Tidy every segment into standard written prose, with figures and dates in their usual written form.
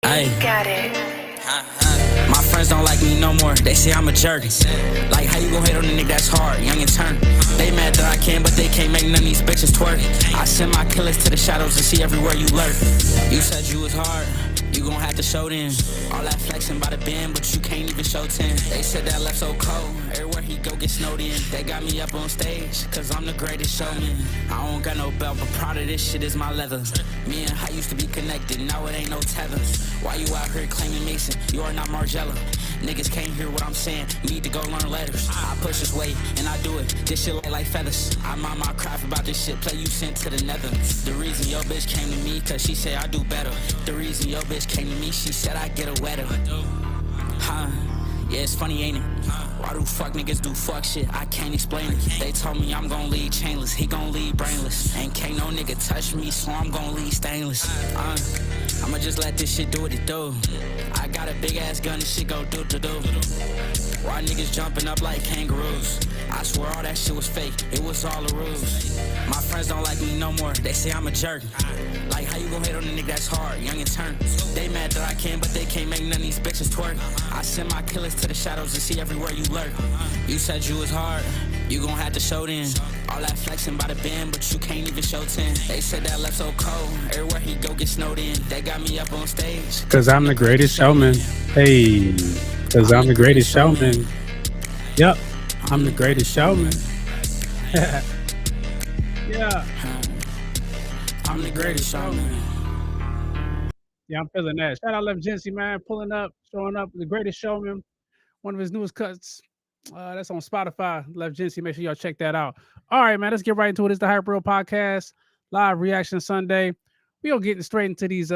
Ay. Got it. My friends don't like me no more, they say I'm a jerk. Like, how you gon' hate on a nigga that's hard, young and turn? They mad that I can, but they can't make none of these bitches twerk. I send my killers to the shadows to see everywhere you lurk. You said you was hard, you gon' have to show them. All that flexing by the bend, but you can't even show 10. They said that left so cold, everywhere he go get snowed in. They got me up on stage, cause I'm the greatest showman. I don't got no belt, but proud of this shit is my leather. Me and I used to be connected, now it ain't no tether. Why you out here claiming Mason? You are not Margella. Niggas can't hear what I'm saying, need to go learn letters. I push this weight, and I do it, this shit like feathers. I mind my craft about this shit, play you sent to the nether. The reason your bitch came to me, cause she said I do better. The reason your bitch came to me, she said I get her wetter. Huh? Yeah, it's funny, ain't it? Why do fuck niggas do fuck shit? I can't explain it. They told me I'm gon' lead chainless, he gon' lead brainless. Ain't can't no nigga touch me, so I'm gon' lead stainless. I'ma just let this shit do what it do. I got a big ass gun, this shit go do. Why niggas jumping up like kangaroos? I swear all that shit was fake, it was all a ruse. My friends don't like me no more, they say I'm a jerk. Like, how you gon' hate on a nigga that's hard, young and turn? They mad that I can, but they can't make none of these bitches twerk. I send my killers to the shadows to see everywhere you lurk. You said you was hard, you gon' have to show them. All that flexing by the bend, but you can't even show 10. They said that left so cold, everywhere he go get snowed in. They got me up on stage, Cause I'm the greatest showman. Hey, cause I'm the greatest showman. Yep, I'm the greatest showman. Yeah, I'm the greatest showman. yeah, I'm feeling that. Shout out Left Jency, man, pulling up, showing up, the greatest showman. One of his newest cuts. That's on Spotify. Left Jency. Make sure y'all check that out. All right, man. Let's get right into it. It's the Hype Real Podcast, live reaction Sunday. We gonna get straight into these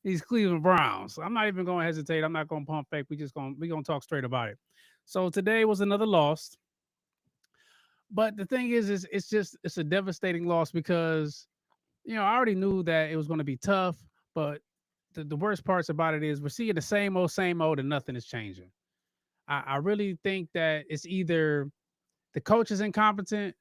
these Cleveland Browns. I'm not even gonna hesitate. I'm not gonna pump fake. We gonna talk straight about it. So today was another loss. But the thing is it's a devastating loss because I already knew that it was gonna be tough, but the worst parts about it is we're seeing the same old, and nothing is changing. I really think that it's either the coach is incompetent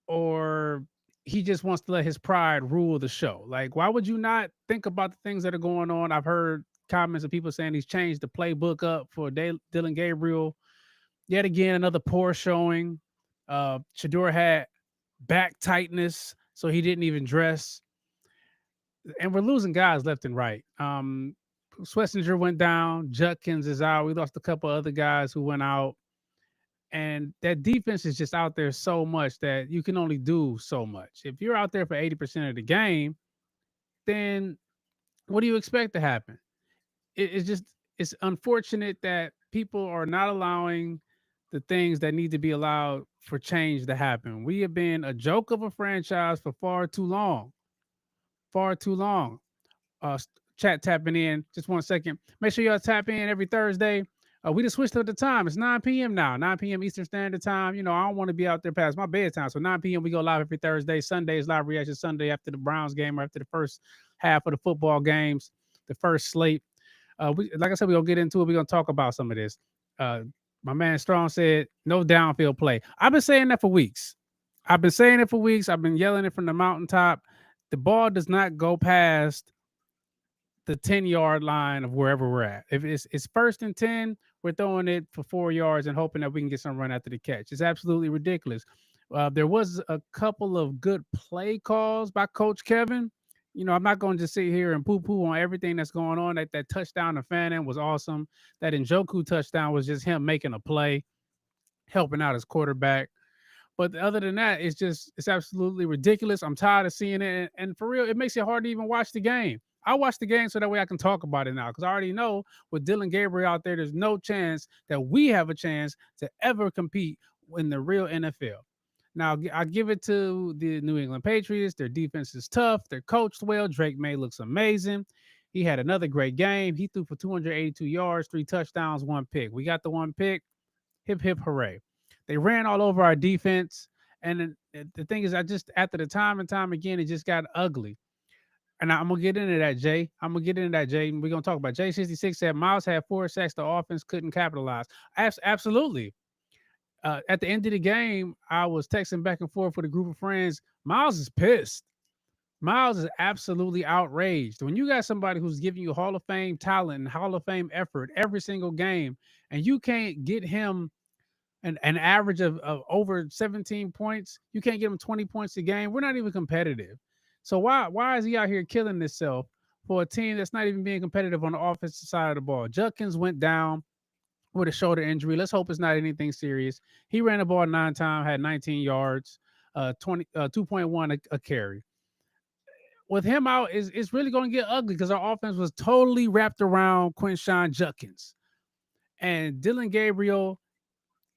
or he just wants to let his pride rule the show. Like, why would you not think about the things that are going on? I've heard comments of people saying he's changed the playbook up for Dylan Gabriel. Yet again, another poor showing. Shador had back tightness, so he didn't even dress. And we're losing guys left and right. Schlesinger went down. Judkins is out. We lost a couple other guys who went out. And that defense is just out there so much that you can only do so much. If you're out there for 80% of the game, then what do you expect to happen? It's unfortunate that people are not allowing the things that need to be allowed for change to happen. We have been a joke of a franchise for far too long. Far too long. Chat tapping in. Just 1 second. Make sure y'all tap in every Thursday. We just switched up the time. It's 9 p.m. now, 9 p.m. Eastern Standard Time. I don't want to be out there past my bedtime. So 9 p.m. we go live every Thursday. Sunday is live reaction Sunday after the Browns game or after the first half of the football games, the first slate. Like I said, we're going to get into it. We're going to talk about some of this. My man Strong said, no downfield play. I've been saying that for weeks. I've been yelling it from the mountaintop. The ball does not go past the 10-yard line of wherever we're at. If it's first and 10, we're throwing it for 4 yards and hoping that we can get some run after the catch. It's absolutely ridiculous. There was a couple of good play calls by Coach Kevin. I'm not going to just sit here and poo-poo on everything that's going on. That touchdown to Fannin was awesome. That Njoku touchdown was just him making a play, helping out his quarterback. But other than that, it's absolutely ridiculous. I'm tired of seeing it. And for real, it makes it hard to even watch the game. I watch the game so that way I can talk about it now because I already know with Dylan Gabriel out there, there's no chance that we have a chance to ever compete in the real NFL. Now, I give it to the New England Patriots. Their defense is tough. They're coached well. Drake May looks amazing. He had another great game. He threw for 282 yards, 3 touchdowns, 1 pick. We got the 1 pick. Hip, hip, hooray. They ran all over our defense. And the thing is, after the time and time again, it just got ugly. And I'm going to get into that, Jay. We're going to talk about J66 said Miles had 4 sacks. The offense couldn't capitalize. Absolutely. At the end of the game, I was texting back and forth with a group of friends. Miles is pissed. Miles is absolutely outraged. When you got somebody who's giving you Hall of Fame talent and Hall of Fame effort every single game, and you can't get him an average of over 17 points, you can't get him 20 points a game. We're not even competitive. So why is he out here killing himself for a team that's not even being competitive on the offensive side of the ball? Judkins went down with a shoulder injury. Let's hope it's not anything serious. He ran the ball 9 times, had 19 yards, 2.1 a carry. With him out, it's really going to get ugly because our offense was totally wrapped around Quinshon Judkins. And Dylan Gabriel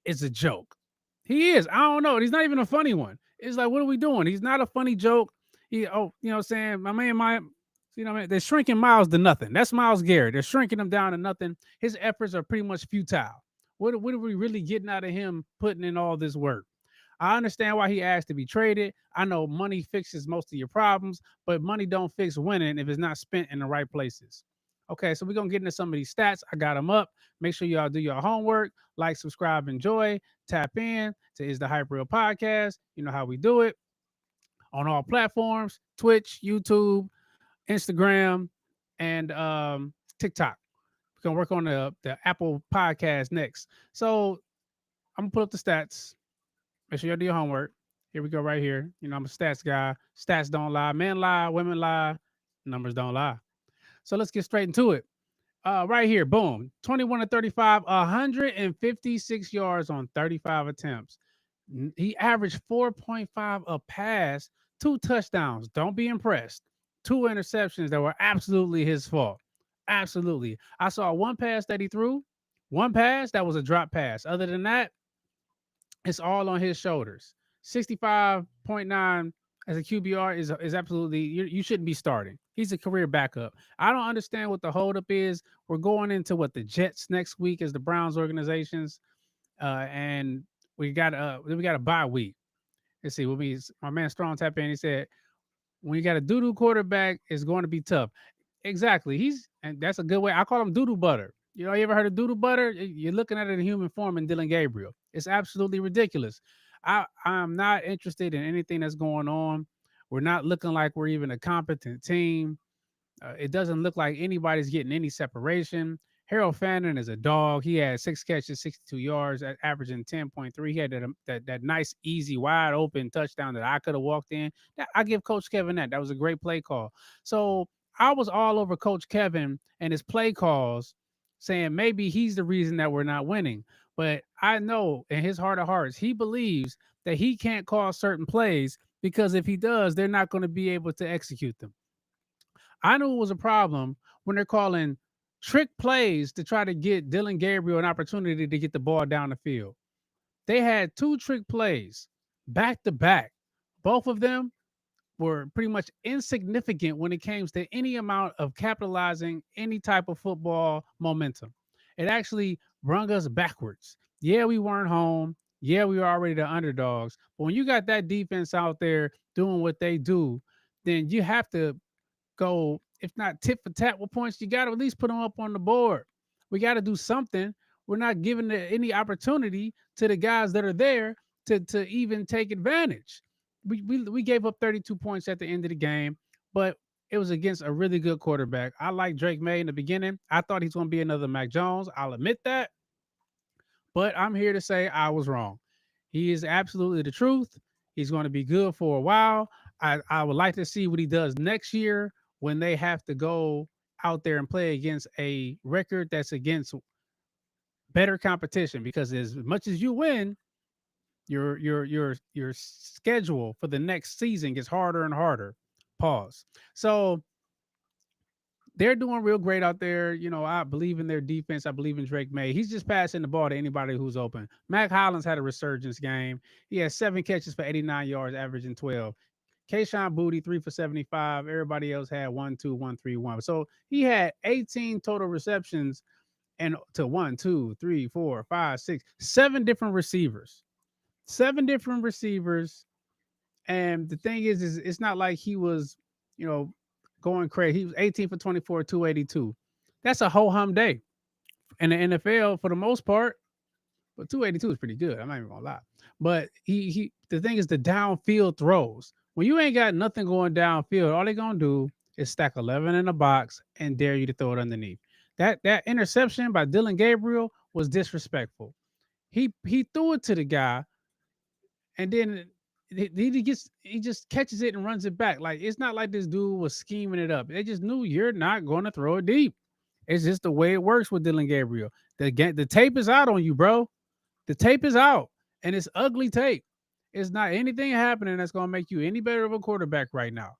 is a joke. He is. I don't know. He's not even a funny one. It's like, what are we doing? He's not a funny joke. You know what I'm saying? They're shrinking Miles to nothing. That's Myles Garrett. They're shrinking him down to nothing. His efforts are pretty much futile. What are we really getting out of him putting in all this work? I understand why he asked to be traded. I know money fixes most of your problems, but money don't fix winning if it's not spent in the right places. Okay, so we're going to get into some of these stats. I got them up. Make sure y'all do your homework. Like, subscribe, enjoy. Tap in to Is the Hype Real Podcast. You know how we do it on all platforms: Twitch, YouTube, Instagram, and TikTok. We're going to work on the Apple Podcast next. So I'm going to put up the stats. Make sure y'all do your homework. Here we go right here. You know, I'm a stats guy. Stats don't lie. Men lie. Women lie. Numbers don't lie. So let's get straight into it. Right here, boom. 21 to 35, 156 yards on 35 attempts. He averaged 4.5 a pass, 2 touchdowns. Don't be impressed. 2 interceptions that were absolutely his fault. Absolutely. I saw one pass that he threw. One pass that was a drop pass. Other than that, it's all on his shoulders. 65.9 as a QBR is absolutely, you shouldn't be starting. He's a career backup. I don't understand what the holdup is. We're going into the Jets next week as the Browns organizations, and we got a bye week. Let's see. My man Strong tapped in. He said, when you got a doo-doo quarterback, it's going to be tough. Exactly. And that's a good way. I call him doo-doo butter. You know, you ever heard of doo-doo butter? You're looking at it in human form in Dylan Gabriel. It's absolutely ridiculous. I'm not interested in anything that's going on. We're not looking like we're even a competent team. It doesn't look like anybody's getting any separation. Harold Fannin is a dog. He had 6 catches, 62 yards, averaging 10.3. He had that nice, easy, wide open touchdown that I could have walked in. I give Coach Kevin that. That was a great play call. So I was all over Coach Kevin and his play calls, saying maybe he's the reason that we're not winning. But I know in his heart of hearts, he believes that he can't call certain plays because if he does, they're not going to be able to execute them. I knew it was a problem when they're calling trick plays to try to get Dylan Gabriel an opportunity to get the ball down the field. They had 2 trick plays back to back. Both of them were pretty much insignificant when it came to any amount of capitalizing any type of football momentum. It actually brung us backwards. Yeah, we weren't home. Yeah, we were already the underdogs. But when you got that defense out there doing what they do, then you have to go, if not tit for tat with points, you got to at least put them up on the board. We got to do something. We're not giving any opportunity to the guys that are there to even take advantage. We gave up 32 points at the end of the game, but it was against a really good quarterback. I like Drake May in the beginning. I thought he's going to be another Mac Jones. I'll admit that. But I'm here to say I was wrong. He is absolutely the truth. He's going to be good for a while. I would like to see what he does next year when they have to go out there and play against a record that's against better competition, because as much as you win, your schedule for the next season gets harder and harder. Pause. So they're doing real great out there. You know, I believe in their defense. I believe in Drake May. He's just passing the ball to anybody who's open. Mac Hollins had a resurgence game. He had 7 catches for 89 yards, averaging 12. Kayshon Boutte, 3 for 75. Everybody else had 1, 2, 1, 3, 1. So he had 18 total receptions and to 1, 2, 3, 4, 5, 6, 7 different receivers. 7 different receivers. And the thing is it's not like he was, going crazy. He was 18 for 24, 282. That's a ho-hum day in the NFL for the most part. But 282 is pretty good. I'm not even gonna lie. But the thing is the downfield throws. When you ain't got nothing going downfield, all they gonna do is stack 11 in the box and dare you to throw it underneath. That interception by Dylan Gabriel was disrespectful. He threw it to the guy, and then he just catches it and runs it back. Like, it's not like this dude was scheming it up. They just knew you're not going to throw it deep. It's just the way it works with Dylan Gabriel. The tape is out on you, bro. The tape is out, and it's ugly tape. It's not anything happening that's going to make you any better of a quarterback right now.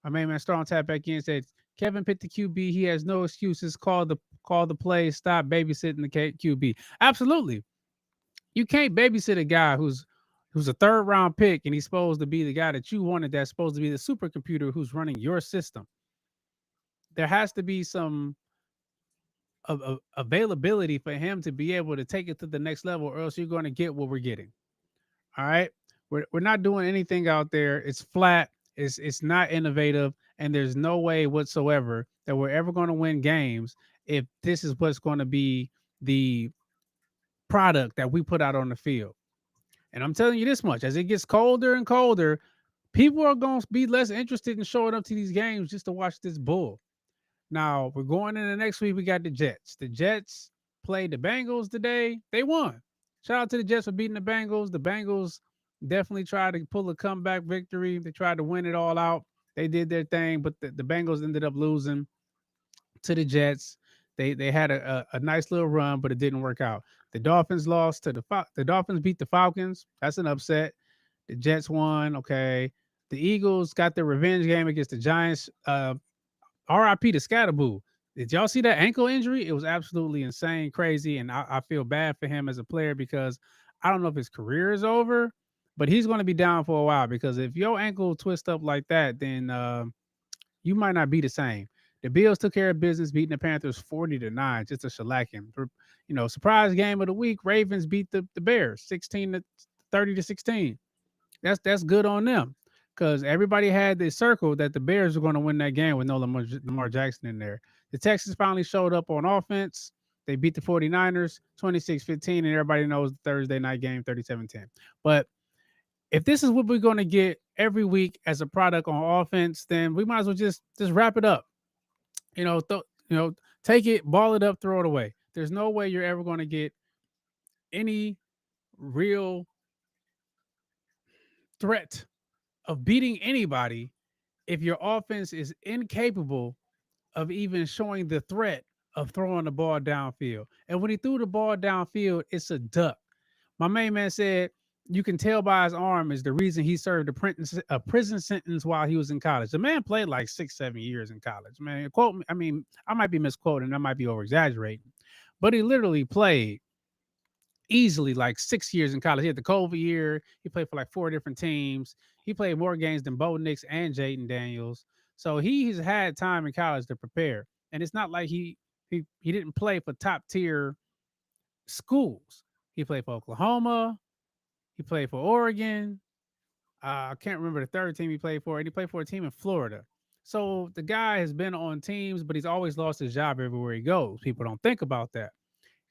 My main man Strong tap back in and said, Kevin picked the QB. He has no excuses. Call the play. Stop babysitting the QB. Absolutely. You can't babysit a guy who's a third round pick and he's supposed to be the guy that you wanted, that's supposed to be the supercomputer who's running your system. There has to be some availability for him to be able to take it to the next level, or else you're going to get what we're getting. All right. We're not doing anything out there. It's flat. It's not innovative. And there's no way whatsoever that we're ever going to win games if this is what's going to be the product that we put out on the field. And I'm telling you this much, as it gets colder and colder, people are going to be less interested in showing up to these games just to watch this bull. Now, we're going into next week. We got the Jets. The Jets played the Bengals today. They won. Shout out to the Jets for beating the Bengals. The Bengals definitely tried to pull a comeback victory. They tried to win it all out. They did their thing, but the Bengals ended up losing to the Jets. They had a nice little run, but it didn't work out. The Dolphins lost to the Dolphins beat the Falcons. That's an upset. The Jets won. Okay. The Eagles got their revenge game against the Giants. RIP to Scatterboo. Did y'all see that ankle injury? It was absolutely insane, crazy, and I feel bad for him as a player because I don't know if his career is over, but he's going to be down for a while, because if your ankle twists up like that, then you might not be the same. The Bills took care of business, beating the Panthers 40-9, just a shellacking. Surprise game of the week. Ravens beat the Bears 30-16. That's good on them, because everybody had this circle that the Bears were going to win that game with no Lamar Jackson in there. The Texans finally showed up on offense. They beat the 49ers 26-15, and everybody knows the Thursday night game 37-10. But if this is what we're going to get every week as a product on offense, then we might as well just wrap it up. Take it, ball it up, throw it away. There's no way you're ever going to get any real threat of beating anybody if your offense is incapable of even showing the threat of throwing the ball downfield. And when he threw the ball downfield, it's a duck. My main man said you can tell by his arm is the reason he served a prison sentence while he was in college. The man played like 6-7 years in college. Man, quote me. I mean, I might be misquoting, I might be over exaggerating, but he literally played easily like 6 years in college. He had the COVID year. He played for like 4 different teams. He played more games than Bo Nix and Jaden Daniels. So he's had time in college to prepare. And it's not like he didn't play for top tier schools. He played for Oklahoma. He played for Oregon. I can't remember the third team he played for. And he played for a team in Florida. So the guy has been on teams, but he's always lost his job everywhere he goes. People don't think about that.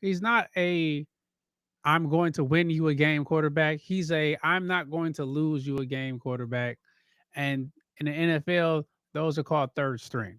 He's not I'm going to win you a game quarterback. He's I'm not going to lose you a game quarterback. And in the NFL, those are called third string.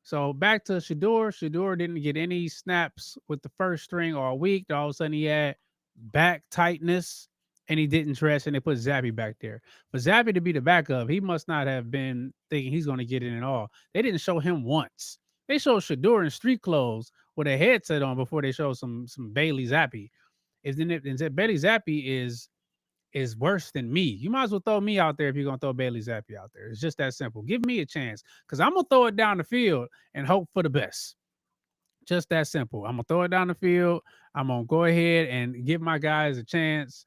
So back to Shedeur. Shedeur didn't get any snaps with the first string all week. All of a sudden he had back tightness and he didn't dress, and they put Zappy back there. For Zappy to be the backup, he must not have been thinking he's going to get in at all. They didn't show him once. They showed Shedeur in street clothes with a headset on before they showed some Bailey Zappy. If Bailey Zappy is worse than me, you might as well throw me out there if you're going to throw Bailey Zappy out there. It's just that simple. Give me a chance, because I'm going to throw it down the field and hope for the best. Just that simple. I'm going to throw it down the field. I'm going to go ahead and give my guys a chance.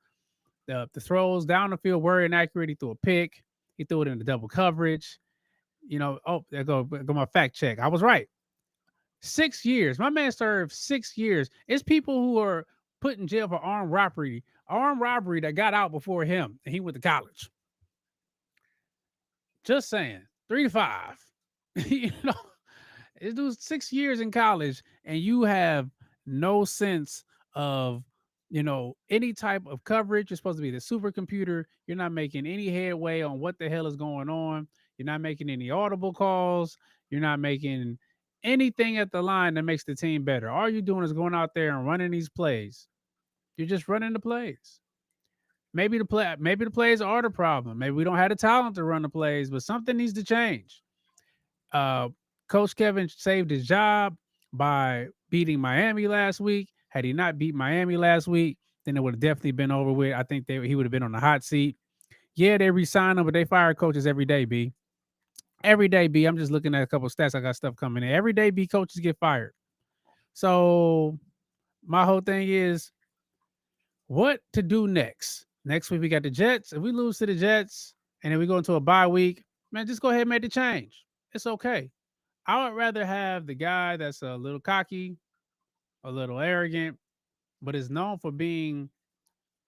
The throws down the field were inaccurate. He threw a pick. He threw it into double coverage. There go my fact check. I was right. 6 years. My man served 6 years. It's people who are put in jail for armed robbery that got out before him, and he went to college. Just saying. 3 to 5. It was 6 years in college, and you have no sense of any type of coverage. You're supposed to be the supercomputer. You're not making any headway on what the hell is going on. You're not making any audible calls. You're not making anything at the line that makes the team better. All you're doing is going out there and running these plays. You're just running the plays. Maybe the plays are the problem. Maybe we don't have the talent to run the plays, but something needs to change. Uh, Coach Kevin saved his job by beating Miami last week. Had he not beat Miami last week, then it would have definitely been over with. I think he would have been on the hot seat. Yeah, they re-signed him, but they fire coaches every day, B. Every day, B. I'm just looking at a couple of stats. I got stuff coming in. Every day, B, coaches get fired. So my whole thing is what to do next. Next week, we got the Jets. If we lose to the Jets and then we go into a bye week, man, just go ahead and make the change. It's okay. I would rather have the guy that's a little cocky, a little arrogant, but is known for being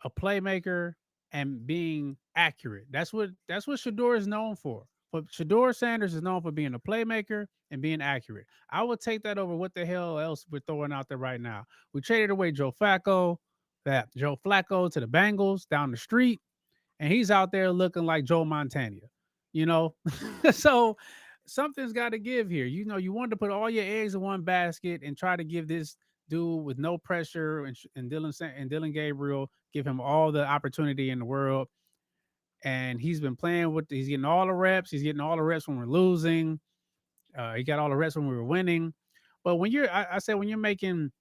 a playmaker and being accurate. That's what Shador is known for. But Shador Sanders is known for being a playmaker and being accurate. I would take that over what the hell else we're throwing out there right now. We traded away Joe Flacco to the Bengals down the street, and he's out there looking like Joe Montana. You know, so something's got to give here. You wanted to put all your eggs in one basket and try to give this dude with no pressure and Dylan Gabriel give him all the opportunity in the world. And he's been playing he's getting all the reps. He's getting all the reps when we're losing. He got all the reps when we were winning. But I said when you're making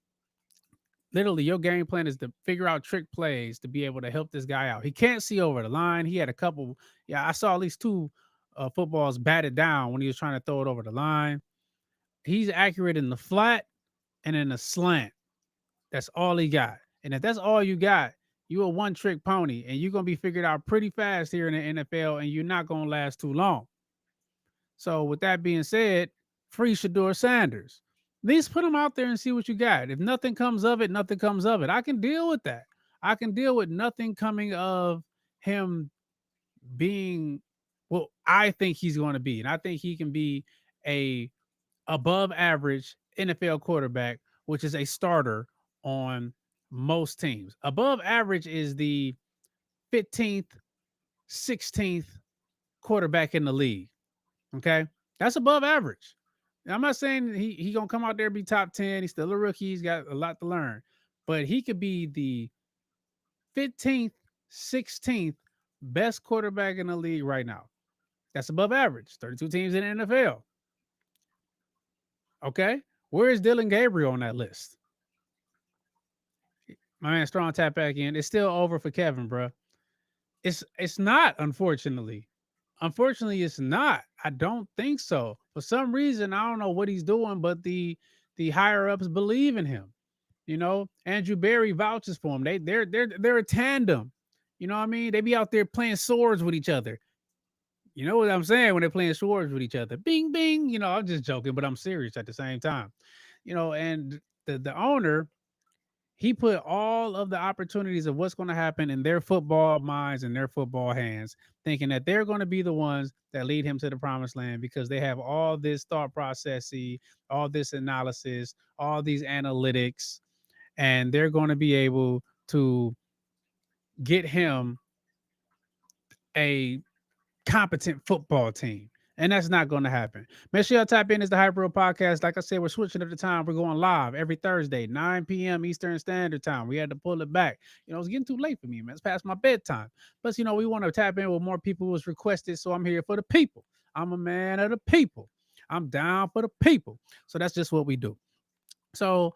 literally your game plan is to figure out trick plays to be able to help this guy out. He can't see over the line. He had a couple. Yeah, I saw at least two footballs batted down when he was trying to throw it over the line. He's accurate in the flat and in the slant. That's all he got. And if that's all you got, you a one trick pony and you're going to be figured out pretty fast here in the NFL and you're not going to last too long. So with that being said, free Shador Sanders. At least put him out there and see what you got. If nothing comes of it, nothing comes of it. I can deal with that. I can deal with nothing coming of him being what I think he's going to be. And I think he can be a above average NFL quarterback, which is a starter on most teams. Above average is the 15th, 16th quarterback in the league. Okay. That's above average. Now, I'm not saying he gonna come out there and be top 10. He's still a rookie. He's got a lot to learn. But he could be the 15th, 16th best quarterback in the league right now. That's above average. 32 teams in the NFL. Okay. Where is Dylan Gabriel on that list? My man Strong tap back in. It's still over for Kevin, bro. It's not, unfortunately. Unfortunately, it's not. I don't think so. For some reason, I don't know what he's doing, but the higher ups believe in him. Andrew Berry vouches for him. They're a tandem. You know what I mean? They be out there playing swords with each other. You know what I'm saying when they're playing swords with each other? Bing, bing. I'm just joking, but I'm serious at the same time. And the owner, he put all of the opportunities of what's going to happen in their football minds and their football hands, thinking that they're going to be the ones that lead him to the promised land because they have all this thought processy, all this analysis, all these analytics, and they're going to be able to get him a competent football team. And that's not going to happen. Make sure y'all tap in. It's the Hype Real Podcast. Like I said, we're switching up the time. We're going live every Thursday, 9 p.m. Eastern Standard Time. We had to pull it back. It's getting too late for me, man. It's past my bedtime. Plus, we want to tap in with more people who was requested. So I'm here for the people. I'm a man of the people. I'm down for the people. So that's just what we do. So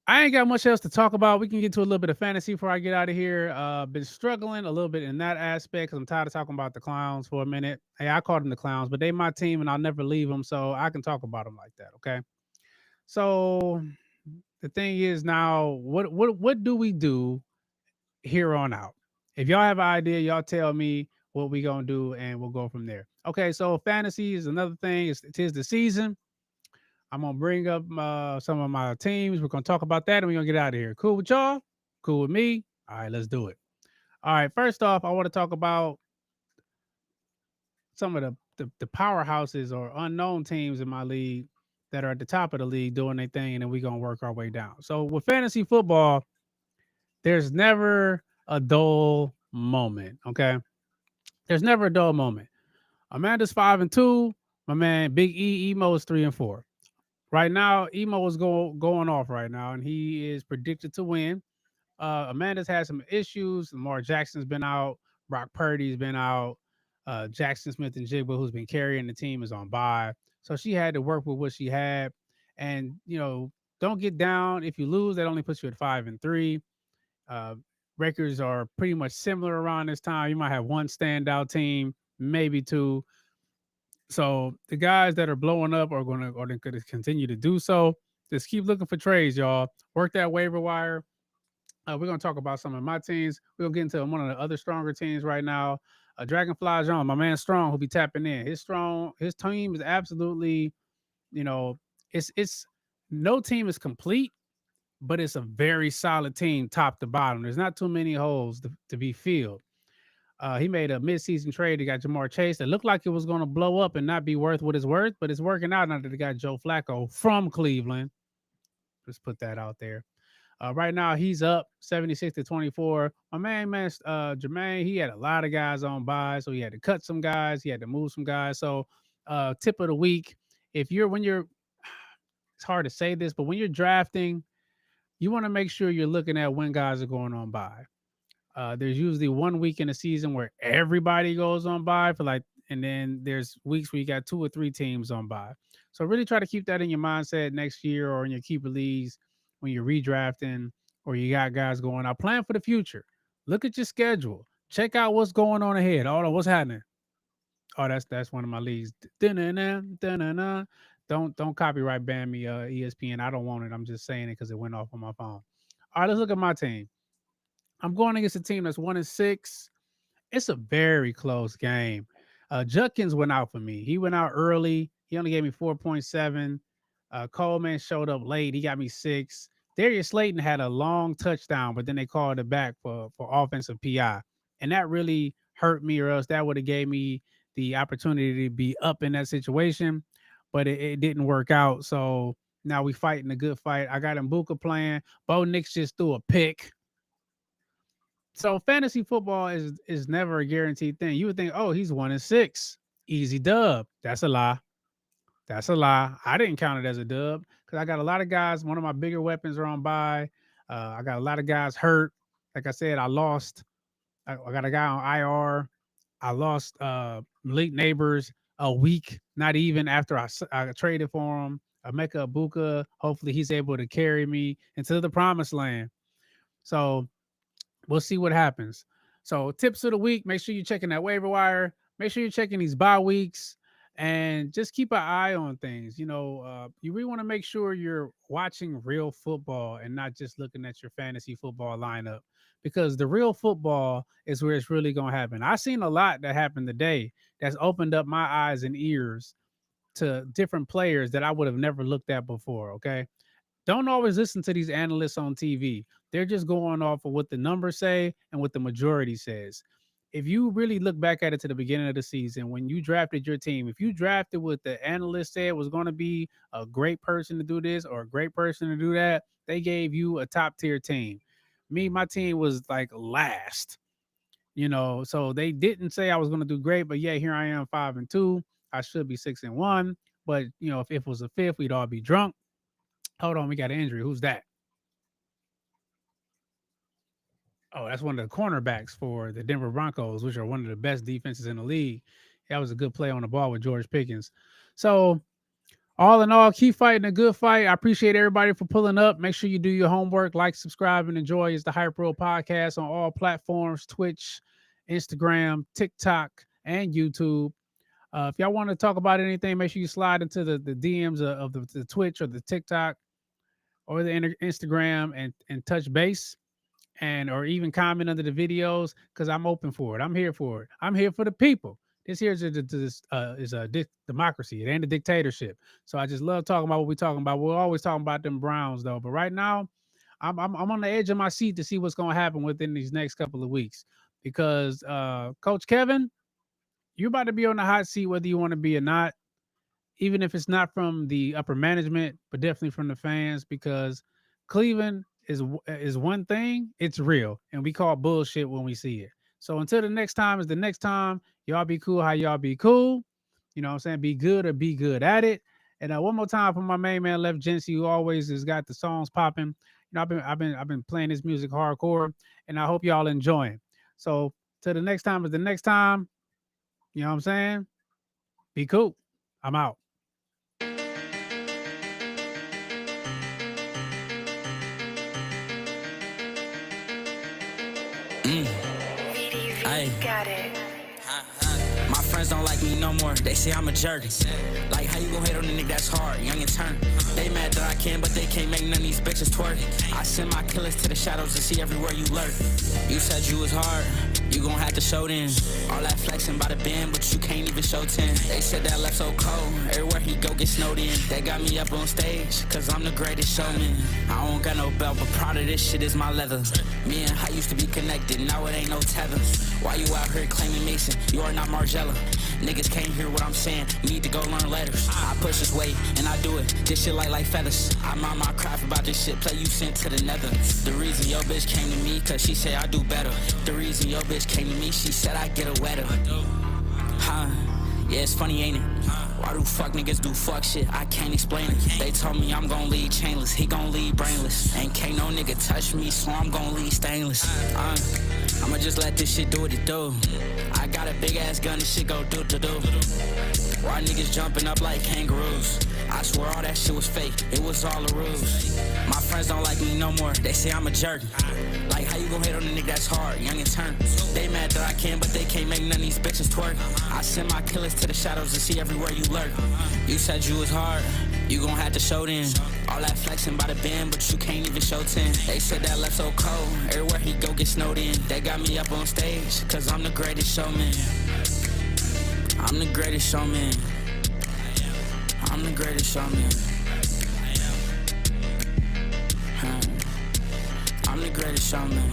I ain't got much else to talk about. We can get to a little bit of fantasy before I get out of here. Been struggling a little bit in that aspect because I'm tired of talking about the clowns for a minute. Hey, I called them the clowns, but they my team and I'll never leave them, so I can talk about them like that. Okay. So the thing is now, what do we do here on out? If y'all have an idea, y'all tell me what we gonna do, and we'll go from there. Okay. So fantasy is another thing. It is the season. I'm going to bring up some of my teams. We're going to talk about that, and we're going to get out of here. Cool with y'all? Cool with me? All right, let's do it. All right, first off, I want to talk about some of the powerhouses or unknown teams in my league that are at the top of the league doing their thing, and then we're going to work our way down. So with fantasy football, there's never a dull moment. Okay, there's never a dull moment. Amanda's 5-2. My man Big Emo is 3-4. Right now, Emo is going off right now, and he is predicted to win. Amanda's had some issues. Lamar Jackson's been out. Brock Purdy's been out. Jackson Smith and Jigba, who's been carrying the team, is on bye. So she had to work with what she had. And, don't get down. If you lose, that only puts you at 5-3. Uh, Records are pretty much similar around this time. You might have one standout team, maybe two. So the guys that are blowing up are going to continue to do so. Just keep looking for trades, y'all. Work that waiver wire. We're gonna talk about some of my teams. We'll get into one of the other stronger teams right now. Dragonfly John, my man Strong, who'll be tapping in. His team is absolutely, you know, it's no team is complete, but it's a very solid team, top to bottom. There's not too many holes to be filled. He made a midseason trade. He got Jamar Chase. That looked like it was going to blow up and not be worth what it's worth, but it's working out now that they got Joe Flacco from Cleveland. Just put that out there. Right now, he's up 76-24. My man, Jermaine, he had a lot of guys on bye, so he had to cut some guys. He had to move some guys. So, tip of the week: when you're, it's hard to say this, but when you're drafting, you want to make sure you're looking at when guys are going on bye. There's usually 1 week in the season where everybody goes on bye and then there's weeks where you got 2 or 3 teams on bye. So really try to keep that in your mindset next year or in your keeper leagues when you're redrafting or you got guys going out. Plan for the future. Look at your schedule. Check out what's going on ahead. Oh, what's happening? Oh, that's one of my leagues. Don't copyright ban me, ESPN. I don't want it. I'm just saying it because it went off on my phone. All right, let's look at my team. I'm going against a team that's 1-6. It's a very close game. Judkins went out for me. He went out early. He only gave me 4.7. Coleman showed up late. He got me 6. Darius Slayton had a long touchdown, but then they called it back for offensive PI. And that really hurt me, or else that would have gave me the opportunity to be up in that situation. But it didn't work out. So now we fighting a good fight. I got Mbuka playing. Bo Nix just threw a pick. So fantasy football is never a guaranteed thing. You would think, oh, he's 1-6, easy dub. That's a lie. That's a lie. I didn't count it as a dub because I got a lot of guys. One of my bigger weapons are on bye. I got a lot of guys hurt. Like I said, I lost. I got a guy on IR. I lost Malik Neighbors a week, not even after I traded for him. Emeka Egbuka. Hopefully, he's able to carry me into the promised land. So we'll see what happens. So tips of the week, make sure you're checking that waiver wire. Make sure you're checking these bye weeks and just keep an eye on things. You really want to make sure you're watching real football and not just looking at your fantasy football lineup because the real football is where it's really going to happen. I've seen a lot that happened today that's opened up my eyes and ears to different players that I would have never looked at before. Okay. Don't always listen to these analysts on TV. They're just going off of what the numbers say and what the majority says. If you really look back at it to the beginning of the season, when you drafted your team, if you drafted what the analyst said was going to be a great person to do this or a great person to do that, they gave you a top tier team. My team was like last, so they didn't say I was going to do great, but yeah, here I am 5-2. I should be 6-1, but if it was a fifth, we'd all be drunk. Hold on, we got an injury. Who's that? Oh, that's one of the cornerbacks for the Denver Broncos, which are one of the best defenses in the league. That was a good play on the ball with George Pickens. So, all in all, keep fighting a good fight. I appreciate everybody for pulling up. Make sure you do your homework, like, subscribe, and enjoy. It's the Hype World Podcast on all platforms, Twitch, Instagram, TikTok, and YouTube. If y'all want to talk about anything, make sure you slide into the DMs of the Twitch or the TikTok or the Instagram and touch base or even comment under the videos because I'm open for it. I'm here for it. I'm here for the people. This here is a democracy. It ain't a dictatorship. So I just love talking about what we're talking about. We're always talking about them Browns though. But right now, I'm on the edge of my seat to see what's going to happen within these next couple of weeks because Coach Kevin, you're about to be on the hot seat whether you want to be or not. Even if it's not from the upper management, but definitely from the fans, because Cleveland is one thing, it's real, and we call bullshit when we see it. So until the next time is the next time, y'all be cool how y'all be cool. You know what I'm saying? Be good or be good at it. And one more time for my main man Left Jency, who always has got the songs popping. You know, I've been playing this music hardcore, and I hope y'all enjoying. So till the next time is the next time. You know what I'm saying? Be cool. I'm out. Ay. My friends don't like me no more. They say I'm a jerk. Like, how you gon' hate on a nigga that's hard, young and turn? They mad that I can, but they can't make none of these bitches twerk. I send my killers to the shadows to see everywhere you lurk. You said you was hard, you gon' have to show them. All that flexing by the bend, but you can't even show 10. They said that left so cold, everywhere he go get snowed in. They got me up on stage, cause I'm the greatest showman. I don't got no belt, but proud of this shit is my leather. Me and I used to be connected, now it ain't no tether. Why you out here claiming Mason? You are not Margella. Niggas can't hear what I'm saying, need to go learn letters. I push this weight, and I do it, this shit like feathers. I mind my craft about this shit, play you sent to the nether. The reason your bitch came to me, cause she said I do better. The reason your bitch came to me, she said I get a wetter. Huh, yeah, it's funny, ain't it? Why do fuck niggas do fuck shit? I can't explain it. They told me I'm gon' lead chainless, he gon' lead brainless. Ain't can't no nigga touch me, so I'm gon' lead stainless. I'ma just let this shit do what it do. I got a big ass gun, this shit go do-do-do. Why niggas jumping up like kangaroos? I swear all that shit was fake, it was all a ruse. My friends don't like me no more, they say I'm a jerk. Like, how you gon' hate on a nigga that's hard, young and turn? They mad that I can, but they can't make none of these bitches twerk. I send my killers to the shadows to see everywhere you lurk. You said you was hard, you gon' have to show them. All that flexing by the bend, but you can't even show 10. They said that left so cold, everywhere he go get snowed in. They got me up on stage, cause I'm the greatest showman. I'm the greatest showman. I'm the greatest showman. I'm the greatest showman.